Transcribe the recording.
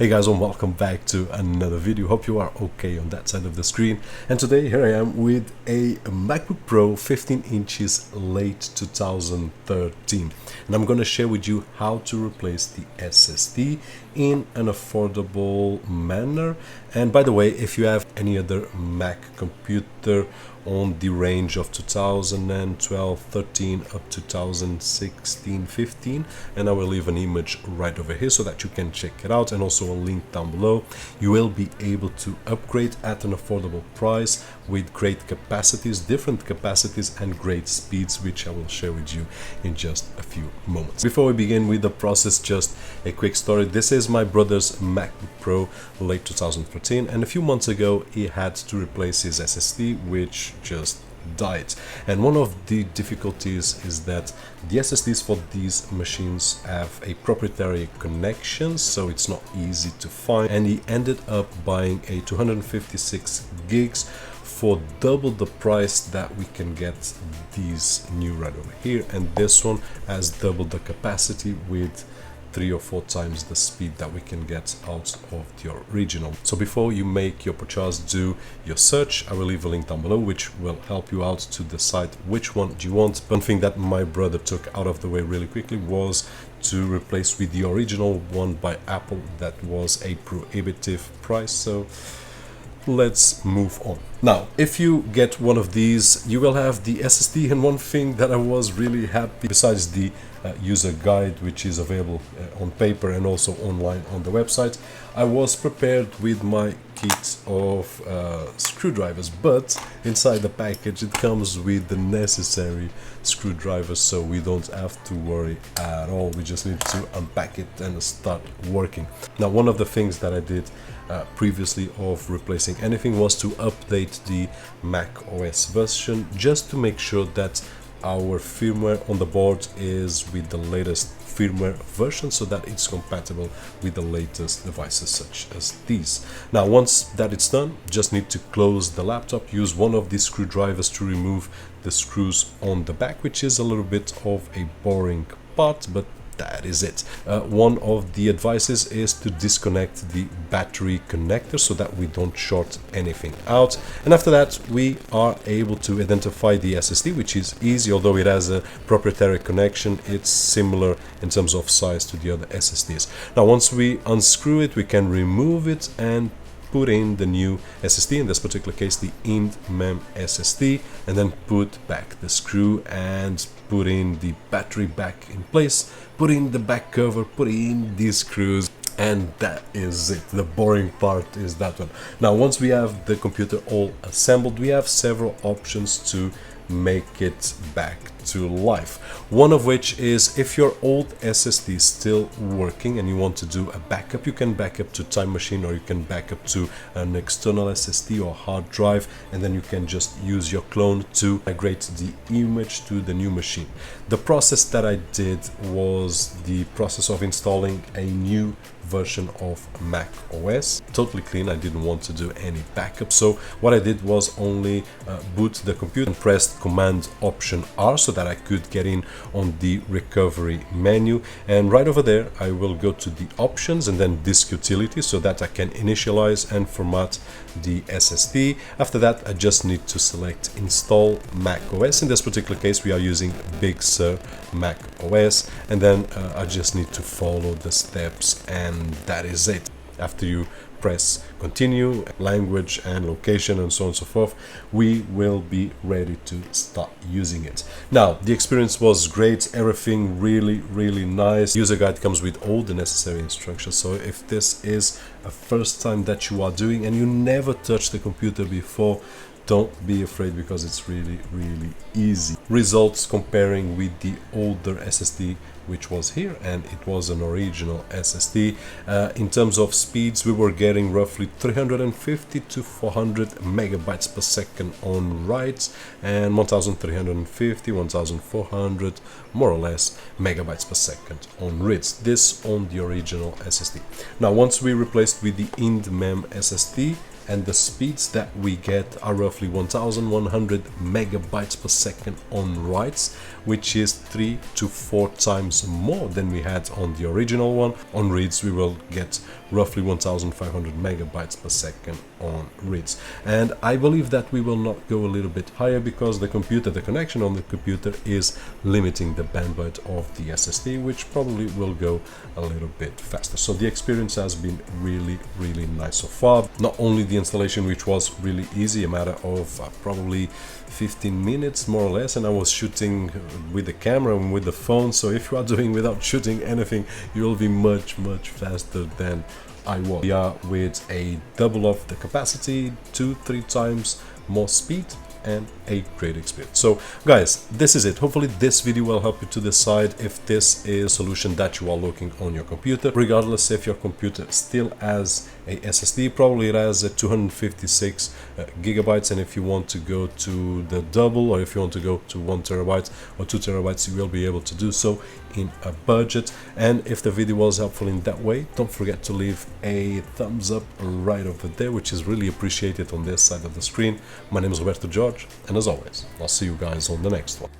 Hey guys, and welcome back to another video. Hope you are okay on that side of the screen. And today here I am with a MacBook Pro 15 inches late 2013, and I'm gonna share with you how to replace the SSD in an affordable manner. And by the way, if you have any other Mac computer on the range of 2012, 13 up to 2016, 15, and I will leave an image right over here so that you can check it out, and also a link down below. You will be able to upgrade at an affordable price with great capacities, different capacities and great speeds, which I will share with you in just a few moments. Before we begin with the process, just a quick story. This is my brother's MacBook Pro late 2013, and a few months ago he had to replace his SSD, which just died. And one of the difficulties is that the SSDs for these machines have a proprietary connection, so it's not easy to find, and he ended up buying a 256 gigs for double the price that we can get these new right over here, and this one has double the capacity with 3 or 4 times the speed that we can get out of the original. So before you make your purchase, do your search. I will leave a link down below which will help you out to decide which one do you want. One thing that my brother took out of the way really quickly was to replace with the original one by Apple. That was a prohibitive price, so let's move on. Now, if you get one of these, you will have the SSD, and one thing that I was really happy, besides the user guide which is available on paper and also online on the website, I was prepared with my kit of screwdrivers, but inside the package it comes with the necessary screwdrivers, so we don't have to worry at all. We just need to unpack it and start working. Now, one of the things that I did previously of replacing anything was to update the Mac OS version, just to make sure that our firmware on the board is with the latest firmware version, so that it's compatible with the latest devices such as these. Now, once that it's done, just need to close the laptop, use one of these screwdrivers to remove the screws on the back, which is a little bit of a boring part, but that is it. One of the advices is to disconnect the battery connector so that we don't short anything out. And after that, we are able to identify the SSD, which is easy. Although it has a proprietary connection, it's similar in terms of size to the other SSDs. Now, once we unscrew it, we can remove it and put in the new SSD, in this particular case the indmem SSD, and then put back the screw and put in the battery back in place, put in the back cover, put in these screws, and that is it. The boring part is that one. Now, once we have the computer all assembled, we have several options to make it back to life. One of which is, if your old SSD is still working and you want to do a backup, you can back up to Time Machine, or you can back up to an external SSD or hard drive, and then you can just use your clone to migrate the image to the new machine. The process that I did was the process of installing a new version of Mac OS, totally clean. I didn't want to do any backup, so what I did was only boot the computer and pressed Command Option R so that I could get in on the recovery menu, and right over there I will go to the options and then disk utility so that I can initialize and format the SSD. After that, I just need to select install Mac OS. In this particular case, we are using Big Sur Mac OS, and then I just need to follow the steps, and that is it. After you press continue, language and location and so on and so forth, we will be ready to start using it. Now, the experience was great, everything really nice. User guide comes with all the necessary instructions, so if this is a first time that you are doing and you never touched the computer before, don't be afraid, because it's really easy. Results comparing with the older SSD which was here, and it was an original SSD. In terms of speeds, we were getting roughly 350 to 400 megabytes per second on writes, and 1350, 1400 more or less megabytes per second on reads. This on the original SSD. Now, once we replaced with the indmem SSD, and the speeds that we get are roughly 1100 megabytes per second on writes, which is 3 to 4 times more than we had on the original one. On reads we will get roughly 1500 megabytes per second on reads, and I believe that we will not go a little bit higher because the connection on the computer is limiting the bandwidth of the SSD, which probably will go a little bit faster. So the experience has been really nice so far. Not only the installation, which was really easy, a matter of probably 15 minutes more or less, and I was shooting with the camera and with the phone, so if you are doing without shooting anything, you will be much faster than I was. We are with a double of the capacity, 2-3 times more speed, and a great experience. So guys, this is it. Hopefully this video will help you to decide if this is a solution that you are looking on your computer. Regardless if your computer still has a SSD, probably it has a 256 gigabytes, and if you want to go to the double, or if you want to go to 1 terabyte or 2 terabytes, you will be able to do so in a budget. And if the video was helpful in that way, don't forget to leave a thumbs up right over there, which is really appreciated on this side of the screen. My name is Roberto, and as always, I'll see you guys on the next one.